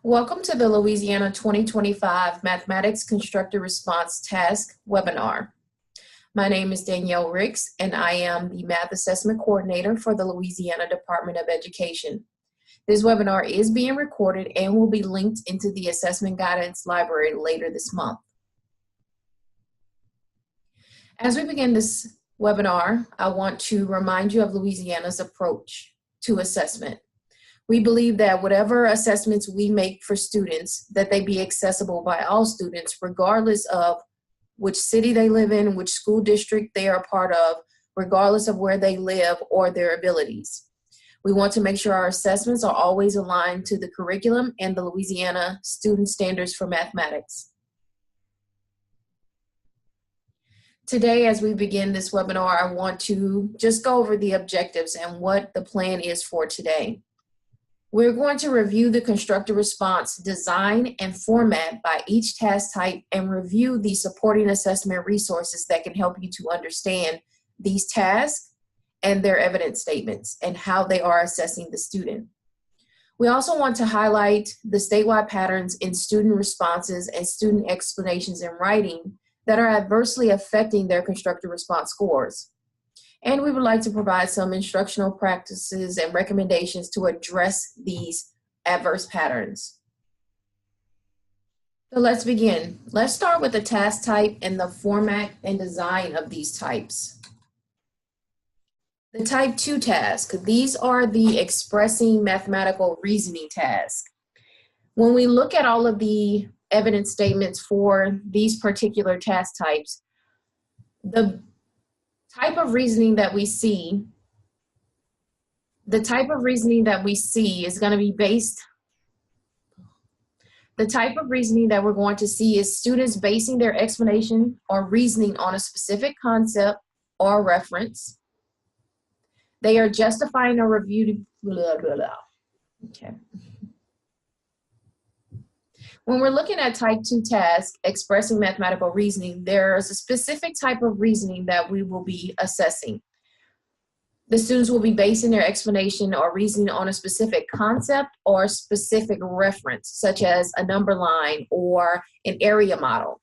Welcome to the Louisiana 2025 Mathematics Constructed Response Task webinar. My name is Danielle Ricks, and I am the Math Assessment Coordinator for the Louisiana Department of Education. This webinar is being recorded and will be linked into the Assessment Guidance Library later this month. As we begin this webinar, I want to remind you of Louisiana's approach to assessment. We believe that whatever assessments we make for students, that they be accessible by all students, regardless of which city they live in, which school district they are a part of, regardless of where they live or their abilities. We want to make sure our assessments are always aligned to the curriculum and the Louisiana student standards for mathematics. Today, as we begin this webinar, I want to just go over the objectives and what the plan is for today. We're going to review the constructed response design and format by each task type and review the supporting assessment resources that can help you to understand these tasks and their evidence statements and how they are assessing the student. We also want to highlight the statewide patterns in student responses and student explanations in writing that are adversely affecting their constructed response scores. And we would like to provide some instructional practices and recommendations to address these adverse patterns. So let's begin. Let's start with the task type and the format and design of these types. The type 2 task, these are the expressing mathematical reasoning tasks. When we look at all of the evidence statements for these particular task types, the type of reasoning that we see is going to be based, the type of reasoning that we're going to see is students basing their explanation or reasoning on a specific concept or reference. They are justifying or reviewing, blah, blah, blah. Okay. When we're looking at type 2 tasks, expressing mathematical reasoning, there's a specific type of reasoning that we will be assessing. The students will be basing their explanation or reasoning on a specific concept or a specific reference, such as a number line or an area model.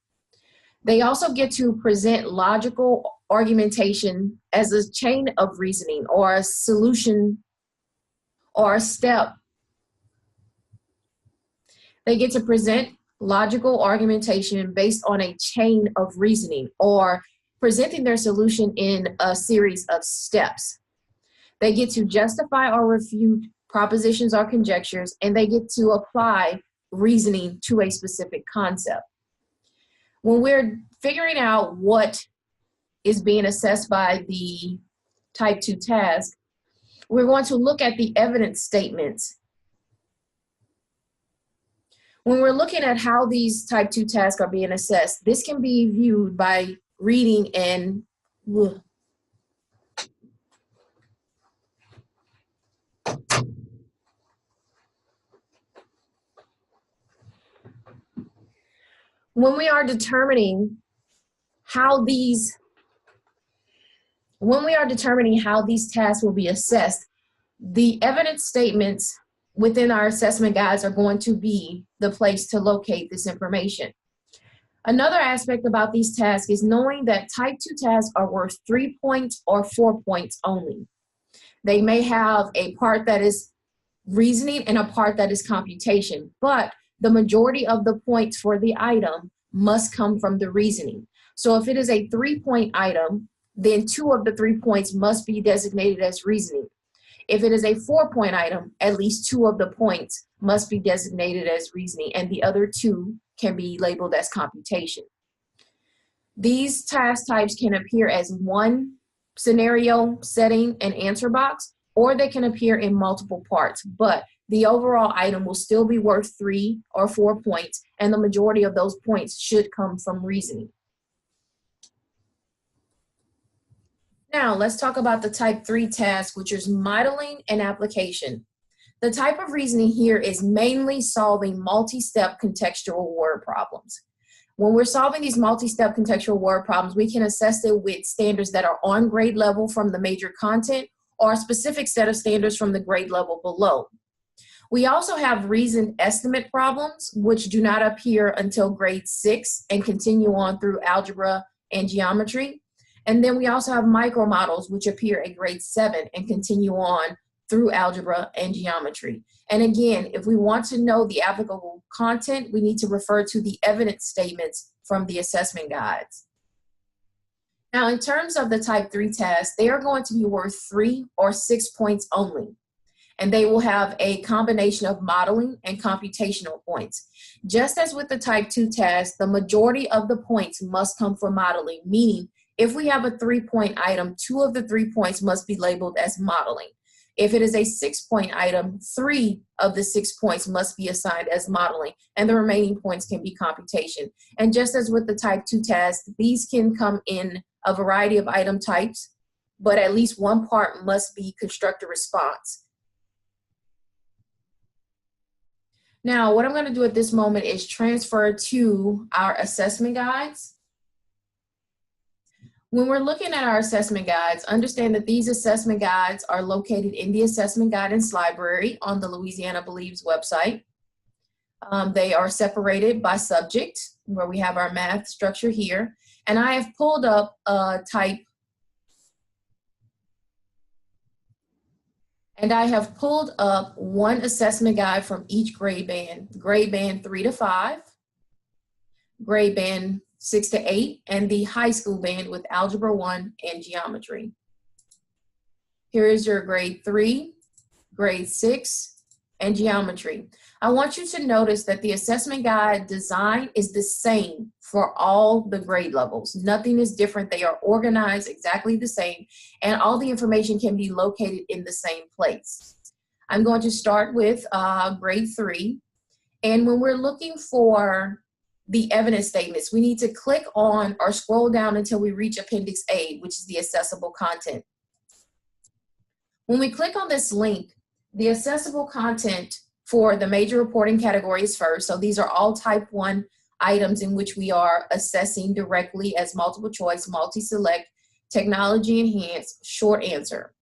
They also get to present logical argumentation as a chain of reasoning or a solution or a step. They get to present logical argumentation based on a chain of reasoning or presenting their solution in a series of steps. They get to justify or refute propositions or conjectures, and they get to apply reasoning to a specific concept. When we're figuring out what is being assessed by the type 2 task, we're going to look at the evidence statements. When we're looking at how these type 2 tasks are being assessed, this can be viewed by reading and when we are determining how these tasks will be assessed, the evidence statements within our assessment guides are going to be the place to locate this information. Another aspect about these tasks is knowing that type 2 tasks are worth 3 points or 4 points only. They may have a part that is reasoning and a part that is computation, but the majority of the points for the item must come from the reasoning. So if it is a 3-point item, then 2 of the 3 points must be designated as reasoning. If it is a 4-point item, at least 2 of the points must be designated as reasoning, and the other 2 can be labeled as computation. These task types can appear as one scenario, setting, and answer box, or they can appear in multiple parts, but the overall item will still be worth 3 or 4 points, and the majority of those points should come from reasoning. Now, let's talk about the type 3 task, which is modeling and application. The type of reasoning here is mainly solving multi-step contextual word problems. When we're solving these multi-step contextual word problems, we can assess it with standards that are on grade level from the major content or a specific set of standards from the grade level below. We also have reasoned estimate problems, which do not appear until grade 6 and continue on through algebra and geometry. And then we also have micro models, which appear at grade 7 and continue on through algebra and geometry. And again, if we want to know the applicable content, we need to refer to the evidence statements from the assessment guides. Now, in terms of the type 3 tasks, they are going to be worth 3 or 6 points only. And they will have a combination of modeling and computational points. Just as with the type 2 task, the majority of the points must come from modeling, meaning if we have a 3-point item, 2 of the 3 points must be labeled as modeling. If it is a 6-point item, 3 of the 6 points must be assigned as modeling, and the remaining points can be computation. And just as with the type 2 task, these can come in a variety of item types, but at least one part must be constructor response. Now, what I'm going to do at this moment is transfer to our assessment guides. When we're looking at our assessment guides, understand that these assessment guides are located in the Assessment Guidance Library on the Louisiana Believes website. They are separated by subject, where we have our math structure here. And I have pulled up one assessment guide from each grade band 3 to 5, grade band 6 to 8, and the high school band with Algebra 1 and Geometry. Here is your grade 3, grade 6, and Geometry. I want you to notice that the assessment guide design is the same for all the grade levels. Nothing is different. They are organized exactly the same, and all the information can be located in the same place. I'm going to start with grade 3, and when we're looking for the evidence statements, we need to click on or scroll down until we reach Appendix A, which is the accessible content. When we click on this link, the accessible content for the major reporting categories first. So these are all type 1 items in which we are assessing directly as multiple choice, multi-select, technology enhanced, short answer.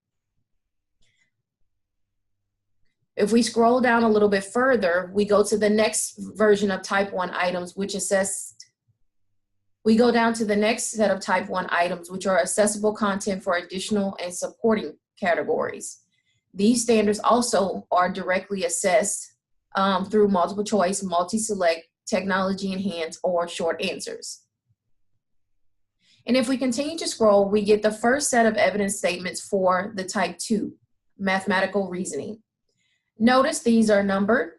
If we scroll down a little bit further, we go to the next version of type 1 items, we go down to the next set of type 1 items, which are accessible content for additional and supporting categories. These standards also are directly assessed through multiple choice, multi-select, technology enhanced, or short answers. And if we continue to scroll, we get the first set of evidence statements for the type 2, mathematical reasoning. Notice these are numbered,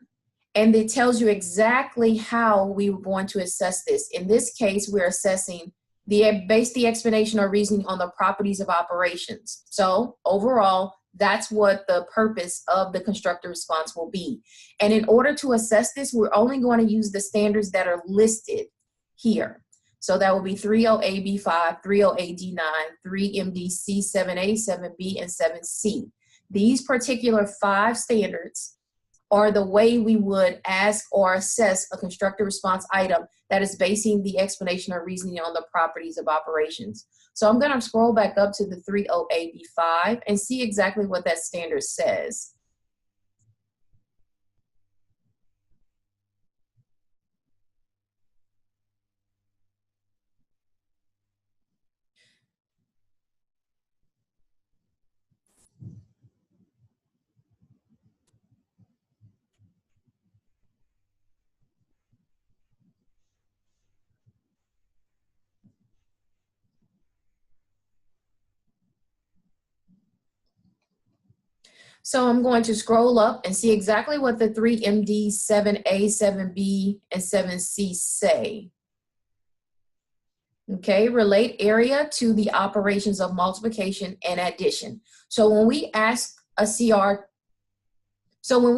and it tells you exactly how we were going to assess this. In this case, we're assessing base the explanation or reasoning on the properties of operations. So overall, that's what the purpose of the constructor response will be. And in order to assess this, we're only going to use the standards that are listed here. So that will be 30AB5, 30AD9, 3MDC, 7A, 7B, and 7C. These particular 5 standards are the way we would ask or assess a constructor response item that is basing the explanation or reasoning on the properties of operations. So I'm going to scroll back up to the 30AB5 and see exactly what that standard says. So I'm going to scroll up and see exactly what the 3MD, 7A, 7B, and 7C say. Okay, relate area to the operations of multiplication and addition. So when we ask a CR, when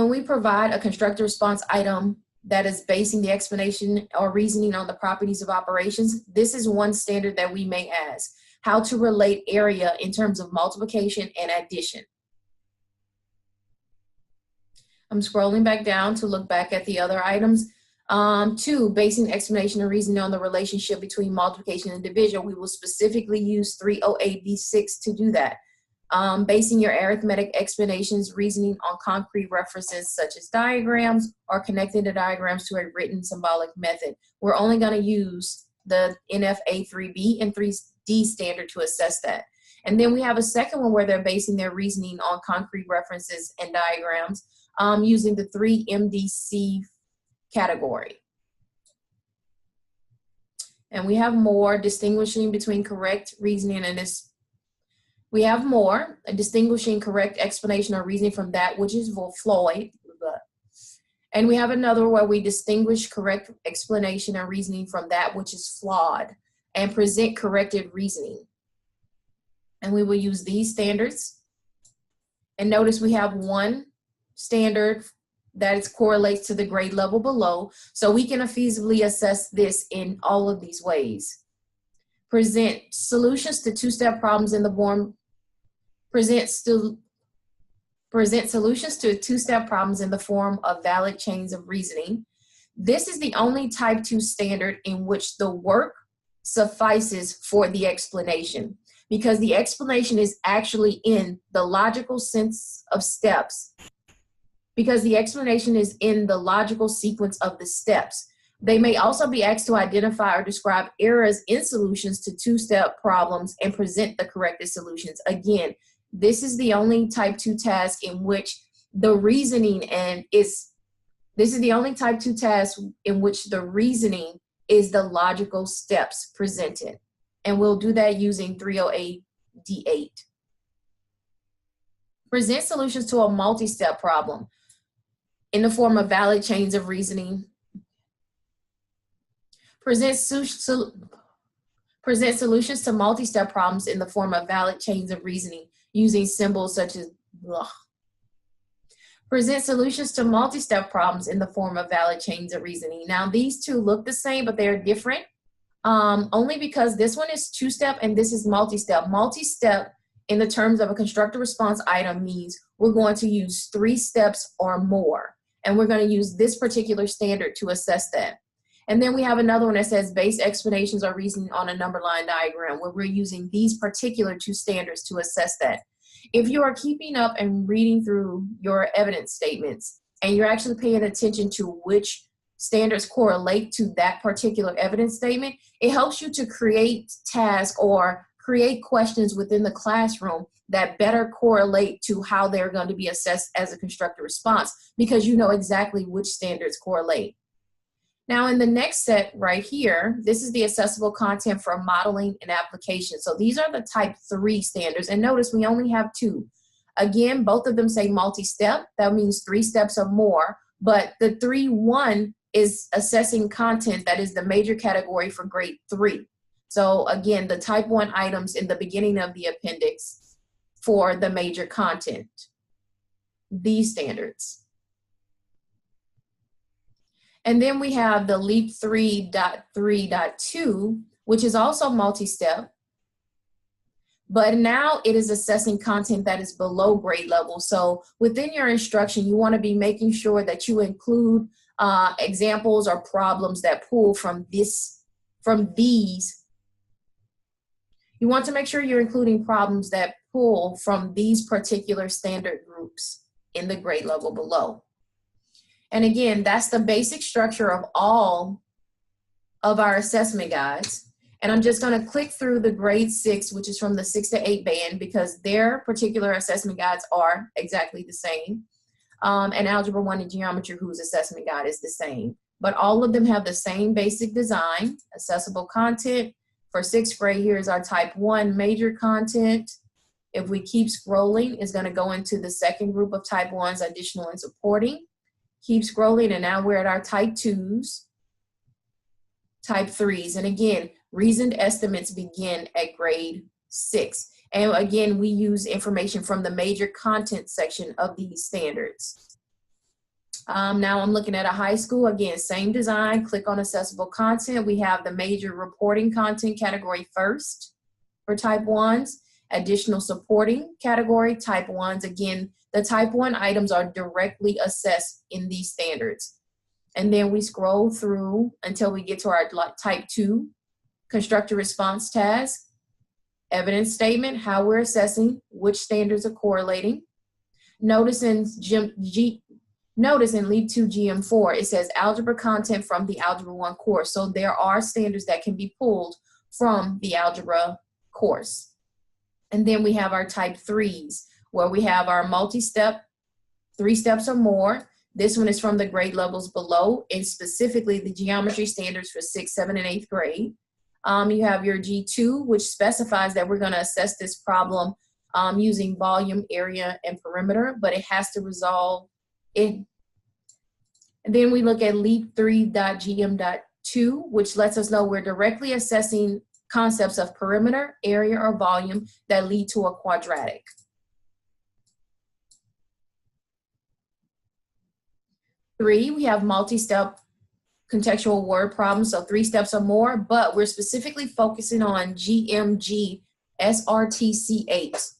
we provide a constructor response item that is basing the explanation or reasoning on the properties of operations, this is one standard that we may ask. How to relate area in terms of multiplication and addition. I'm scrolling back down to look back at the other items. 2, basing explanation and reasoning on the relationship between multiplication and division. We will specifically use 30AB6 to do that. basing your arithmetic explanations, reasoning on concrete references such as diagrams, or connecting the diagrams to a written symbolic method. We're only going to use the NFA 3B and 3D standard to assess that. And then we have a second one where they're basing their reasoning on concrete references and diagrams using the 3MDC category. And we have more distinguishing between correct reasoning and this. We have more distinguishing correct explanation or reasoning from that which is flawed. And we have another where we distinguish correct explanation and reasoning from that which is flawed and present corrected reasoning. And we will use these standards. And notice we have one standard that correlates to the grade level below. So we can feasibly assess this in all of these ways. Present solutions to two-step problems in the form, present solutions to two-step problems in the form of valid chains of reasoning. This is the only type 2 standard in which the work suffices for the explanation, because the explanation is actually in the logical sense of steps, because the explanation is in the logical sequence of the steps. They may also be asked to identify or describe errors in solutions to two-step problems and present the corrected solutions. Again, this is the only type 2 task in which the reasoning is the reasoning is the logical steps presented. And we'll do that using 308D8. Present solutions to a multi-step problem in the form of valid chains of reasoning. Present solutions to multi-step problems in the form of valid chains of reasoning using symbols such as blah. Present solutions to multi-step problems in the form of valid chains of reasoning. Now these two look the same, but they're different only because this one is two-step and this is multi-step. Multi-step in the terms of a constructor response item means we're going to use 3 steps or more. And we're going to use this particular standard to assess that. And then we have another one that says base explanations or reasoning on a number line diagram, where we're using these particular 2 standards to assess that. If you are keeping up and reading through your evidence statements and you're actually paying attention to which standards correlate to that particular evidence statement, it helps you to create tasks or create questions within the classroom that better correlate to how they're going to be assessed as a constructive response, because you know exactly which standards correlate. Now in the next set right here, this is the accessible content for modeling and application. So these are the type 3 standards, and notice we only have 2. Again, both of them say multi-step. That means 3 steps or more, but the 3-1 is assessing content that is the major category for grade 3. So again, the type 1 items in the beginning of the appendix for the major content, these standards. And then we have the LEAP 3.3.2, which is also multi-step, but now it is assessing content that is below grade level. So within your instruction, you want to be making sure that you include examples or problems that pull from these. You want to make sure you're including problems that pull from these particular standard groups in the grade level below. And again, that's the basic structure of all of our assessment guides. And I'm just going to click through the grade 6, which is from the 6 to 8 band, because their particular assessment guides are exactly the same. And Algebra 1 and Geometry, whose assessment guide is the same. But all of them have the same basic design, accessible content. For 6th grade, here is our type 1 major content. If we keep scrolling, it's going to go into the second group of type 1s, additional and supporting. Keep scrolling, and now we're at our type 2s, type 3s. And again, reasoned estimates begin at grade 6. And again, we use information from the major content section of these standards. Now I'm looking at a high school. Again, same design. Click on accessible content. We have the major reporting content category first for type 1s. Additional supporting category, type 1s. Again, the type 1 items are directly assessed in these standards. And then we scroll through until we get to our type 2 constructor response task. Evidence statement, how we're assessing which standards are correlating. Notice in Leap 2 GM4, it says algebra content from the Algebra 1 course. So there are standards that can be pulled from the algebra course. And then we have our type 3s, where we have our multi-step, 3 steps or more. This one is from the grade levels below, and specifically the geometry standards for 6th, 7th, and 8th grade. You have your G2, which specifies that we're going to assess this problem using volume, area, and perimeter, but it has to resolve it. And then we look at Leap 3.gm.2, which lets us know we're directly assessing concepts of perimeter, area, or volume that lead to a quadratic. Three, we have multi-step contextual word problems, so 3 steps or more, but we're specifically focusing on GMG SRTC8,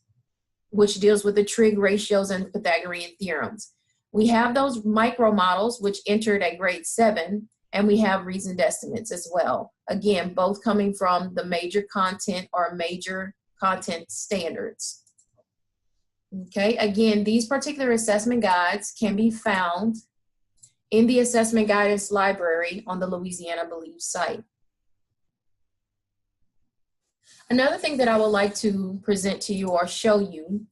which deals with the trig ratios and Pythagorean theorems. We have those micro models, which entered at grade 7, and we have reasoned estimates as well. Again, both coming from the major content or major content standards. Okay, again, these particular assessment guides can be found in the assessment guidance library on the Louisiana Believe site. Another thing that I would like to present to you or show you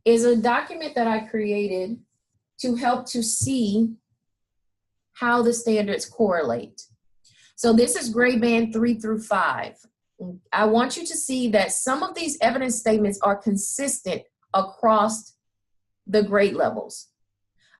is a document that I created to help to see how the standards correlate. So this is grade band 3 through 5. I want you to see that some of these evidence statements are consistent across the grade levels.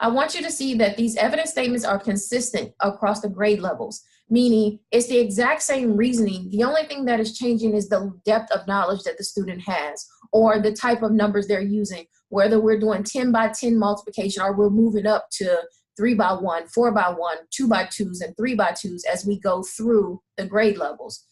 I want you to see that these evidence statements are consistent across the grade levels, meaning it's the exact same reasoning. The only thing that is changing is the depth of knowledge that the student has, or the type of numbers they're using, whether we're doing 10 by 10 multiplication or we're moving up to 3 by 1, 4 by 1, 2 by 2s, and 3 by 2s as we go through the grade levels.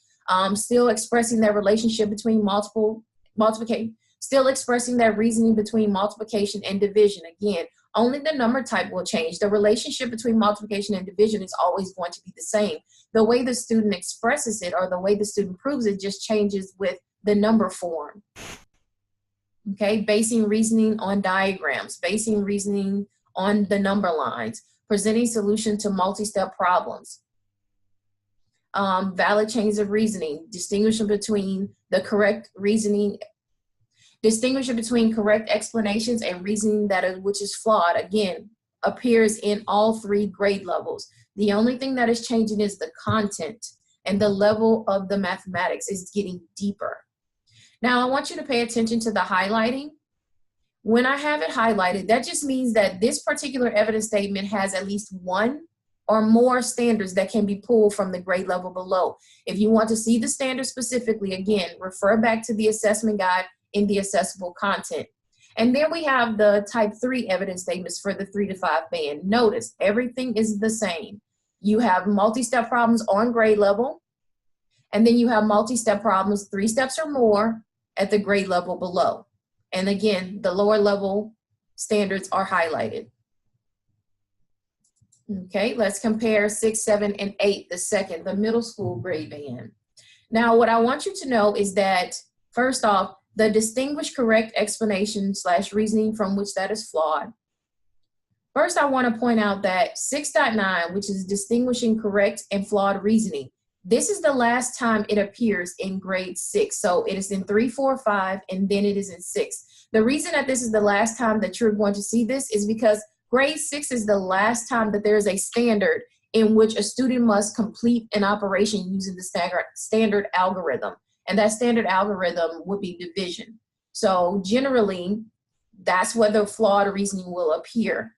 Still expressing that relationship between multiplication, still expressing that reasoning between multiplication and division. Again, only the number type will change. The relationship between multiplication and division is always going to be the same. The way the student expresses it or the way the student proves it just changes with the number form. Okay, basing reasoning on diagrams, basing reasoning on the number lines, presenting solution to multi-step problems, valid chains of reasoning, distinguishing between the correct reasoning, distinguishing between correct explanations and reasoning which is flawed, again, appears in all 3 grade levels. The only thing that is changing is the content, and the level of the mathematics is getting deeper. Now, I want you to pay attention to the highlighting. When I have it highlighted, that just means that this particular evidence statement has at least 1 or more standards that can be pulled from the grade level below. If you want to see the standards specifically, again, refer back to the assessment guide in the accessible content. And then we have the type 3 evidence statements for the 3 to 5 band. Notice everything is the same. You have multi-step problems on grade level, and then you have multi-step problems 3 steps or more at the grade level below. And again, the lower level standards are highlighted. Okay, let's compare 6, 7, and 8, the middle school grade band. Now, what I want you to know is that, first off, the distinguished correct explanation / reasoning from which that is flawed. First, I want to point out that 6.9, which is distinguishing correct and flawed reasoning, this is the last time it appears in grade 6. So it is in 3, 4, 5, and then it is in 6. The reason that this is the last time that you're going to see this is because grade 6 is the last time that there is a standard in which a student must complete an operation using the standard algorithm. And that standard algorithm would be division. So generally, that's where the flawed reasoning will appear.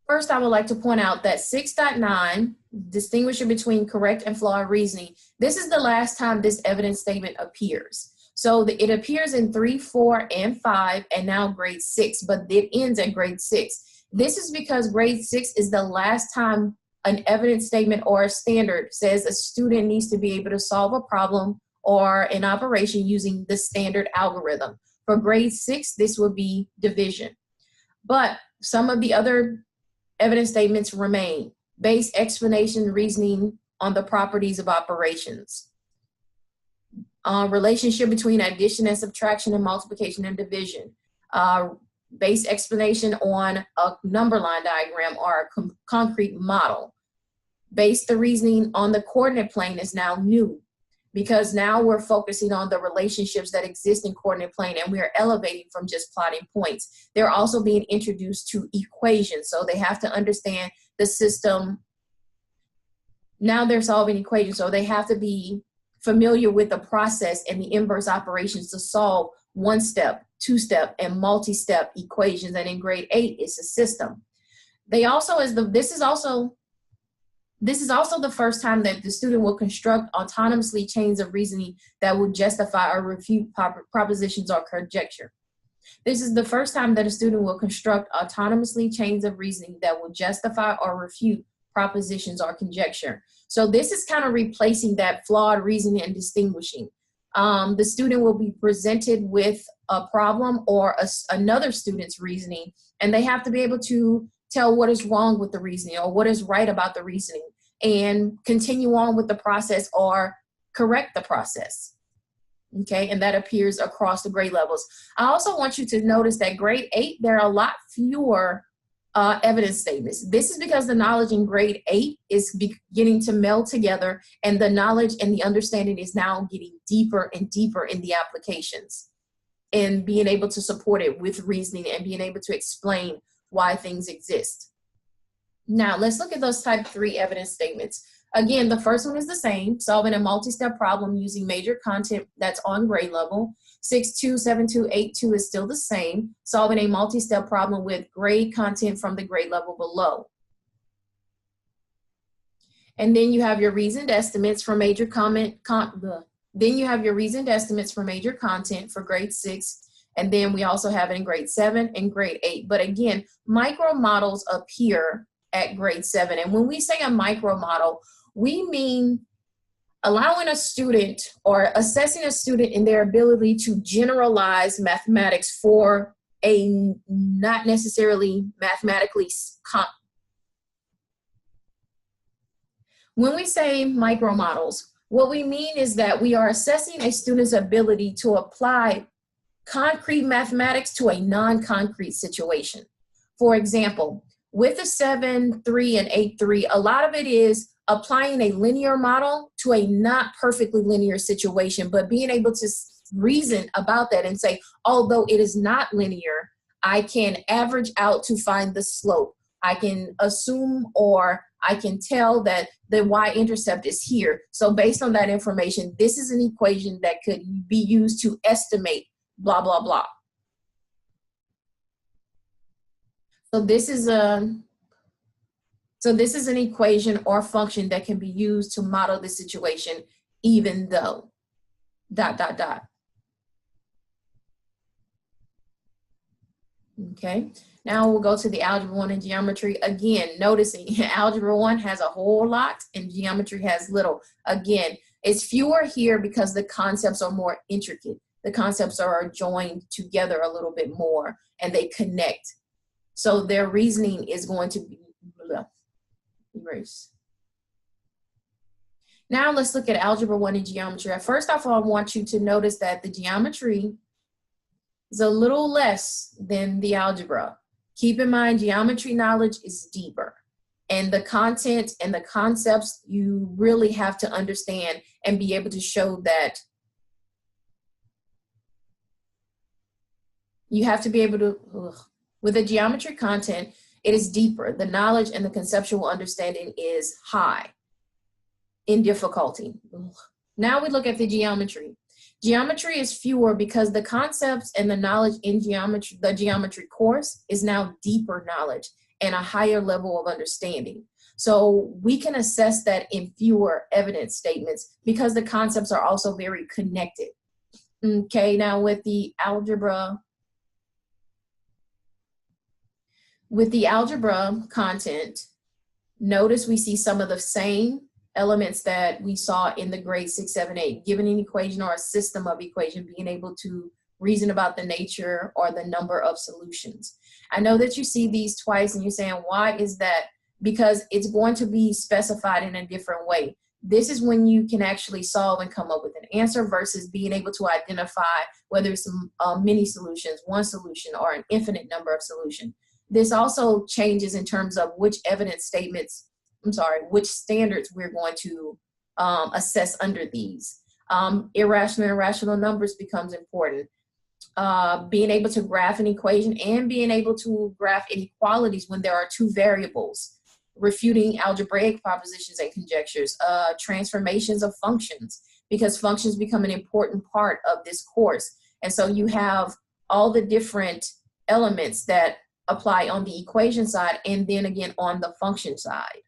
First, I would like to point out that 6.9, distinguishing between correct and flawed reasoning, this is the last time this evidence statement appears. So it appears in 3, 4, and 5, and now grade 6, but it ends at grade 6. This is because grade 6 is the last time an evidence statement or a standard says a student needs to be able to solve a problem or an operation using the standard algorithm. For grade 6, this would be division. But some of the other evidence statements remain. base explanation reasoning on the properties of operations, relationship between addition and subtraction and multiplication and division, base explanation on a number line diagram or a concrete model. Base the reasoning on the coordinate plane is now new, because now we're focusing on the relationships that exist in coordinate plane, and we are elevating from just plotting points. They're also being introduced to equations, so they have to understand the system. Now they're solving equations, so they have to be familiar with the process and the inverse operations to solve one-step, two-step, and multi-step equations. And in grade 8, it's a system. This is also the first time that the student will construct autonomously chains of reasoning that will justify or refute propositions or conjecture. This is the first time that a student will construct autonomously chains of reasoning that will justify or refute propositions or conjecture. So this is kind of replacing that flawed reasoning and distinguishing. The student will be presented with a problem or another student's reasoning, and they have to be able to tell what is wrong with the reasoning or what is right about the reasoning and continue on with the process or correct the process. Okay, and that appears across the grade levels. I also want you to notice that grade 8, there are a lot fewer evidence statements. This is because the knowledge in grade 8 is beginning to meld together, and the knowledge and the understanding is now getting deeper and deeper in the applications and being able to support it with reasoning and being able to explain why things exist. Now, let's look at those type 3 evidence statements. Again, the first one is the same, solving a multi-step problem using major content that's on grade level. 6.2, 7.2, 8.2 is still the same, solving a multi-step problem with grade content from the grade level below. And then you have your reasoned estimates for major content for grade 6. And then we also have it in grade 7 and grade 8. But again, micro models appear at grade 7. And when we say a micro model, we mean allowing a student or assessing a student in their ability to generalize mathematics for a not necessarily mathematically When we say micro models, what we mean is that we are assessing a student's ability to apply concrete mathematics to a non-concrete situation. For example, with the 7.3 and 8.3, a lot of it is applying a linear model to a not perfectly linear situation, but being able to reason about that and say, although it is not linear, I can average out to find the slope. I can assume or I can tell that the y-intercept is here. So based on that information, this is an equation that could be used to estimate blah, blah, blah. So this is an equation or function that can be used to model the situation, even though, ... Okay, now we'll go to the Algebra 1 and Geometry. Again, noticing Algebra 1 has a whole lot and Geometry has little. Again, it's fewer here because the concepts are more intricate. The concepts are joined together a little bit more and they connect. So their reasoning is going to be erase. Now let's look at Algebra 1 and Geometry. First off, I want you to notice that the Geometry is a little less than the Algebra. Keep in mind, Geometry knowledge is deeper. And the content and the concepts you really have to understand and be able to show that you have to be able to, with the Geometry content, it is deeper. The knowledge and the conceptual understanding is high in difficulty. Now we look at the Geometry. Geometry is fewer because the concepts and the knowledge in geometry, the geometry course, is now deeper knowledge and a higher level of understanding. So we can assess that in fewer evidence statements because the concepts are also very connected. Okay, now with the algebra content, notice we see some of the same elements that we saw in the grade 6, 7, 8, given an equation or a system of equation, being able to reason about the nature or the number of solutions. I know that you see these twice and you're saying, why is that? because it's going to be specified in a different way. This is when you can actually solve and come up with an answer versus being able to identify whether it's many solutions, one solution, or an infinite number of solutions. This also changes in terms of which evidence statements, which standards we're going to assess under these. Irrational and rational numbers becomes important. Being able to graph an equation and being able to graph inequalities when there are two variables. Refuting algebraic propositions and conjectures, transformations of functions, because functions become an important part of this course. And so you have all the different elements that apply on the equation side and then again on the function side.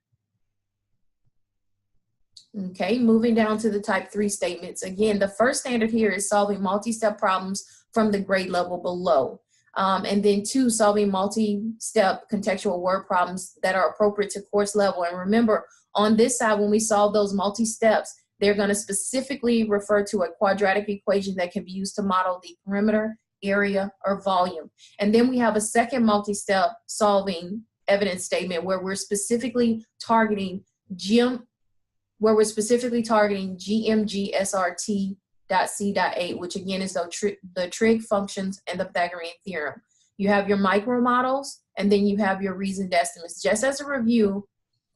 Okay, moving down to the type 3 statements. Again, the first standard here is solving multi-step problems from the grade level below. And then 2, solving multi-step contextual word problems that are appropriate to course level. And remember, on this side, when we solve those multi-steps, they're going to specifically refer to a quadratic equation that can be used to model the perimeter, area, or volume. And then we have a second multi-step solving evidence statement where we're specifically targeting GMG-SRT.C.8, which again is the trig functions and the Pythagorean theorem. You have your micro models, and then you have your reasoned estimates. Just as a review,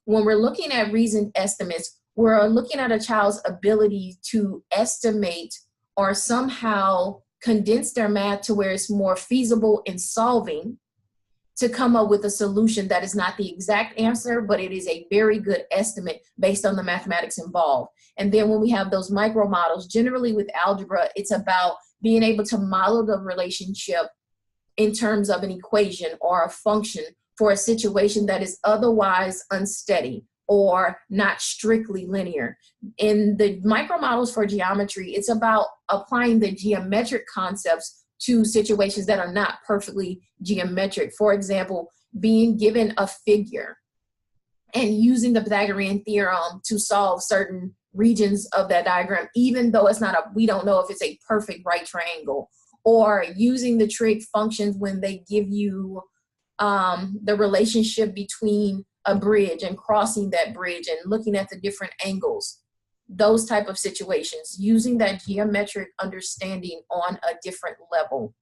when we're looking at reasoned estimates, we're looking at a child's ability to estimate or somehow condense their math to where it's more feasible in solving to come up with a solution that is not the exact answer, but it is a very good estimate based on the mathematics involved. And then when we have those micro models, generally with algebra, it's about being able to model the relationship in terms of an equation or a function for a situation that is otherwise unsteady or not strictly linear. In the micro models for geometry, it's about applying the geometric concepts to situations that are not perfectly geometric. For example, being given a figure and using the Pythagorean theorem to solve certain regions of that diagram, even though we don't know if it's a perfect right triangle, or using the trig functions when they give you the relationship between a bridge and crossing that bridge and looking at the different angles. Those type of situations, using that geometric understanding on a different level.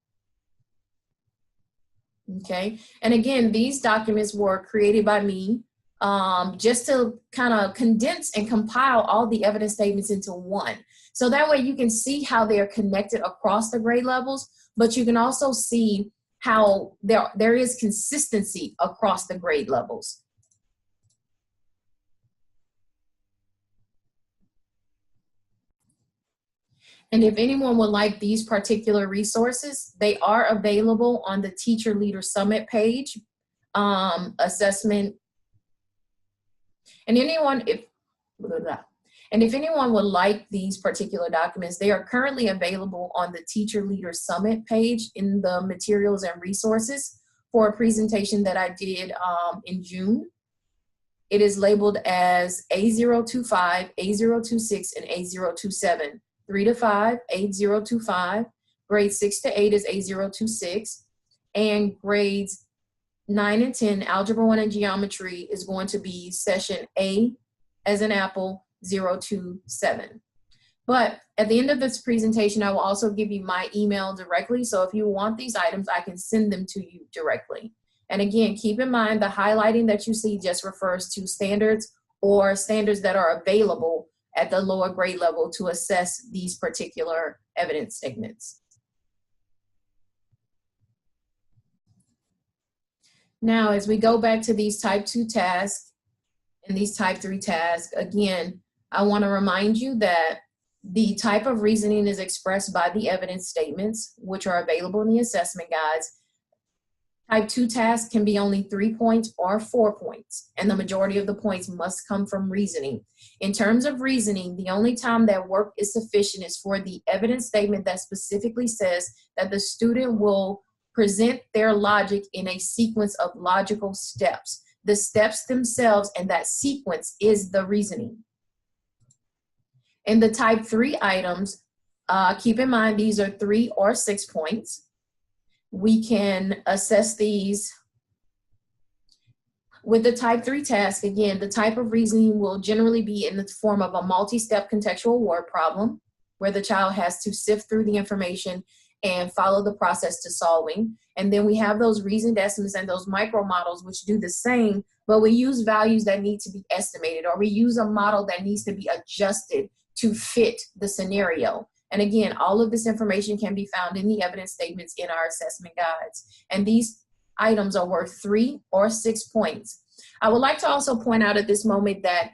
Okay, and again, these documents were created by me just to kind of condense and compile all the evidence statements into one. So that way you can see how they are connected across the grade levels, but you can also see how there is consistency across the grade levels. And if anyone would like these particular resources, they are available on the Teacher Leader Summit page, assessment. And if anyone would like these particular documents, they are currently available on the Teacher Leader Summit page in the materials and resources for a presentation that I did in June. It is labeled as A025, A026, and A027. 3 to 5, 8025. Grade 6 to 8 is A026. And grades 9 and 10, Algebra 1 and Geometry, is going to be session A as in apple, 027. But at the end of this presentation, I will also give you my email directly. So if you want these items, I can send them to you directly. And again, keep in mind the highlighting that you see just refers to standards or standards that are available at the lower grade level to assess these particular evidence statements. Now, as we go back to these type 2 tasks and these type 3 tasks, again, I want to remind you that the type of reasoning is expressed by the evidence statements, which are available in the assessment guides. Type 2 tasks can be only 3 points or 4 points, and the majority of the points must come from reasoning. In terms of reasoning, the only time that work is sufficient is for the evidence statement that specifically says that the student will present their logic in a sequence of logical steps. The steps themselves and that sequence is the reasoning. In the type 3 items, keep in mind these are 3 or 6 points. We can assess these With the type 3 task, again, the type of reasoning will generally be in the form of a multi-step contextual word problem, where the child has to sift through the information and follow the process to solving. And then we have those reasoned estimates and those micro models, which do the same, but we use values that need to be estimated, or we use a model that needs to be adjusted to fit the scenario. And again, all of this information can be found in the evidence statements in our assessment guides. And these items are worth 3 or 6 points. I would like to also point out at this moment that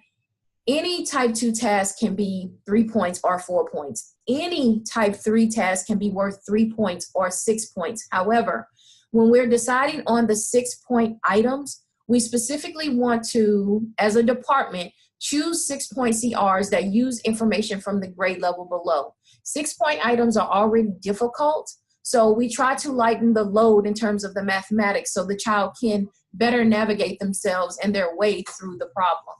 any type 2 task can be 3 points or 4 points. Any type 3 task can be worth 3 points or 6 points. However, when we're deciding on the 6-point items, we specifically want to, as a department, choose 6-point CRs that use information from the grade level below. 6-point items are already difficult, so we try to lighten the load in terms of the mathematics so the child can better navigate themselves and their way through the problem.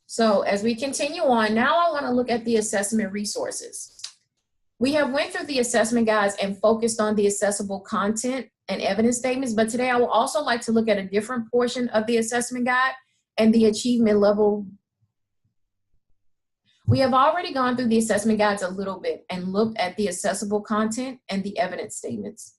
So as we continue on, now I want to look at the assessment resources. We have went through the assessment guides and focused on the accessible content and evidence statements, but today I would also like to look at a different portion of the assessment guide and the achievement level. We have already gone through the assessment guides a little bit and looked at the accessible content and the evidence statements.